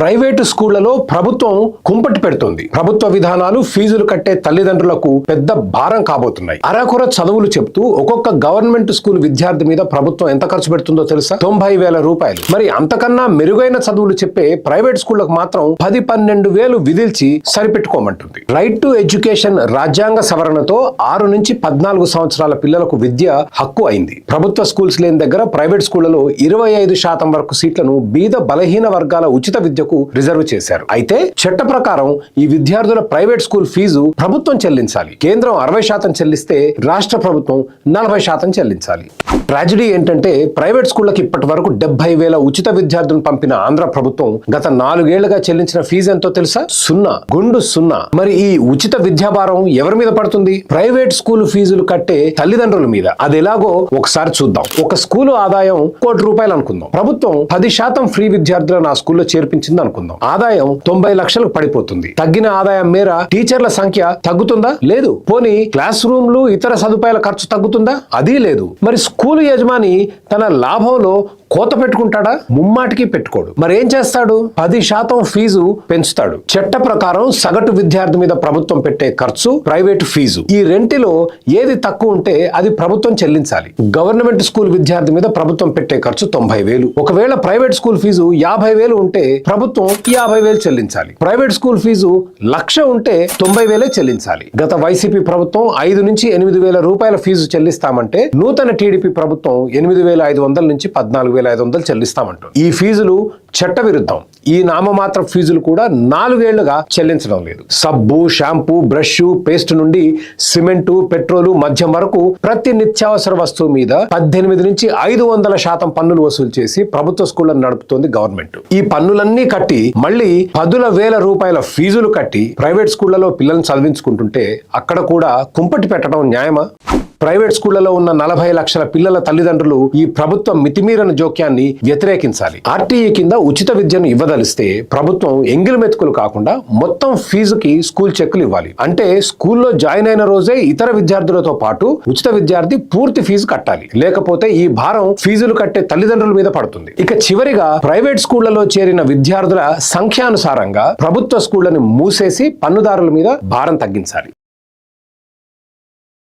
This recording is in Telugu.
ప్రైవేటు స్కూళ్లలో ప్రభుత్వం కుంపటి పెడుతుంది. ప్రభుత్వ విధానాలు ఫీజులు కట్టే తల్లిదండ్రులకు పెద్ద భారం కాబోతున్నాయి. అరకొర చదువులు చెప్తూ ఒక్కొక్క గవర్నమెంట్ స్కూల్ విద్యార్థి మీద ప్రభుత్వం ఎంత ఖర్చు పెడుతుందో తెలుసా? 90,000 రూపాయలు. మరి అంతకన్నా మెరుగైన చదువులు చెప్పే ప్రైవేట్ స్కూళ్లకు మాత్రం 10-12,000 విధిల్చి సరిపెట్టుకోమంటుంది. రైట్ టు ఎడ్యుకేషన్ రాజ్యాంగ సవరణతో 6 నుంచి 14 సంవత్సరాల పిల్లలకు విద్య హక్కు అయింది. ప్రభుత్వ స్కూల్స్ లేని దగ్గర ప్రైవేట్ స్కూళ్లలో 25% వరకు సీట్లను బీద బలహీన వర్గాల ఉచిత విద్యకు రిజర్వ్ చేశారు. అయితే చట్ట ప్రకారం ఈ విద్యార్థుల ప్రైవేట్ స్కూల్ ఫీజు ప్రభుత్వం చెల్లించాలి. కేంద్రం 60% చెల్లిస్తే రాష్ట్ర ప్రభుత్వం 40% చెల్లించాలి. ట్రాజడీ ఏంటంటే ప్రైవేట్ స్కూళ్లకు ఇప్పటి వరకు 70,000 ఉచిత విద్యార్థులను పంపిన ఆంధ్ర ప్రభుత్వం గత 4 ఏళ్లుగా చెల్లించిన ఫీజు ఎంతో తెలుసా? 0. మరి ఈ ఉచిత విద్యాభారం ఎవరి మీద పడుతుంది? ప్రైవేట్ స్కూల్ ఫీజులు కట్టే తల్లిదండ్రుల మీద. అది ఎలాగో ఒకసారి చూద్దాం. ఒక స్కూలు ఆదాయం ₹1,00,00,000 అనుకుందాం. ప్రభుత్వం 10% ఫ్రీ విద్యార్థులను ఆ స్కూల్లో చేర్పించింది అనుకుందాం. ఆదాయం 90 లక్షలకు పడిపోతుంది. తగ్గిన ఆదాయం మేర టీచర్ల సంఖ్య తగ్గుతుందా? లేదు. పోనీ క్లాస్ రూమ్లు ఇతర సదుపాయాల ఖర్చు తగ్గుతుందా? అది లేదు. మరి స్కూల్ యజమాని తన లాభంలో కోత పెట్టుకుంటాడా? ముమ్మాటికి పెట్టుకోడు. మరి ఏం చేస్తాడు? 10% ఫీజు పెంచుతాడు. చట్ట ప్రకారం సగటు విద్యార్థి మీద ప్రభుత్వం పెట్టే ఖర్చు ప్రైవేటు ఫీజు. ఈ రెంటిలో ఏది తక్కువ ఉంటే అది ప్రభుత్వం చెల్లించాలి. గవర్నమెంట్ స్కూల్ విద్యార్థి మీద ప్రభుత్వం పెట్టే ఖర్చు 90,000. ఒకవేళ ప్రైవేట్ స్కూల్ ఫీజు 50,000 ఉంటే ప్రభుత్వం 50,000 చెల్లించాలి. ప్రైవేట్ స్కూల్ ఫీజు 1,00,000 ఉంటే 90,000 చెల్లించాలి. గత వైసీపీ ప్రభుత్వం 5 నుంచి 8,000 రూపాయల ఫీజు చెల్లిస్తామంటే నూతన టీడీపీ ప్రభుత్వం 8,500 నుంచి 14,500 చెల్లిస్తామంటుంది. ఈ ఫీజులు చట్టవిరుద్ధం. ఈ నామమాత్ర ఫీజులు కూడా 4 ఏళ్లుగా చెల్లించడం లేదు. సబ్బు, షాంపూ, బ్రష్, పేస్ట్ నుండి సిమెంటు, పెట్రోలు, మద్యం వరకు ప్రతి నిత్యావసర వస్తువు మీద 18 నుంచి 500% పన్నులు వసూలు చేసి ప్రభుత్వ స్కూళ్లను నడుపుతోంది గవర్నమెంట్. ఈ పన్నులన్నీ కట్టి మళ్ళీ 10,000 రూపాయల ఫీజులు కట్టి ప్రైవేట్ స్కూళ్లలో పిల్లల్ని చదివించుకుంటుంటే అక్కడ కూడా కుంపటి పెట్టడం న్యాయమా? ప్రైవేట్ స్కూళ్లలో ఉన్న 40 లక్షల పిల్లల తల్లిదండ్రులు ఈ ప్రభుత్వం మితిమీరిన జోక్యాన్ని వ్యతిరేకించాలి. ఆర్టీఈ కింద ఉచిత విద్యను ఇవ్వదలిస్తే ప్రభుత్వం ఎంగిలి మెతుకులు కాకుండా మొత్తం ఫీజుకి స్కూల్ చెక్కులు ఇవ్వాలి. అంటే స్కూల్లో జాయిన్ అయిన రోజే ఇతర విద్యార్థులతో పాటు ఉచిత విద్యార్థి పూర్తి ఫీజు కట్టాలి. లేకపోతే ఈ భారం ఫీజులు కట్టే తల్లిదండ్రుల మీద పడుతుంది. ఇక చివరిగా ప్రైవేట్ స్కూళ్లలో చేరిన విద్యార్థుల సంఖ్యానుసారంగా ప్రభుత్వ స్కూళ్లను మూసేసి పన్నుదారుల మీద భారం తగ్గించాలి.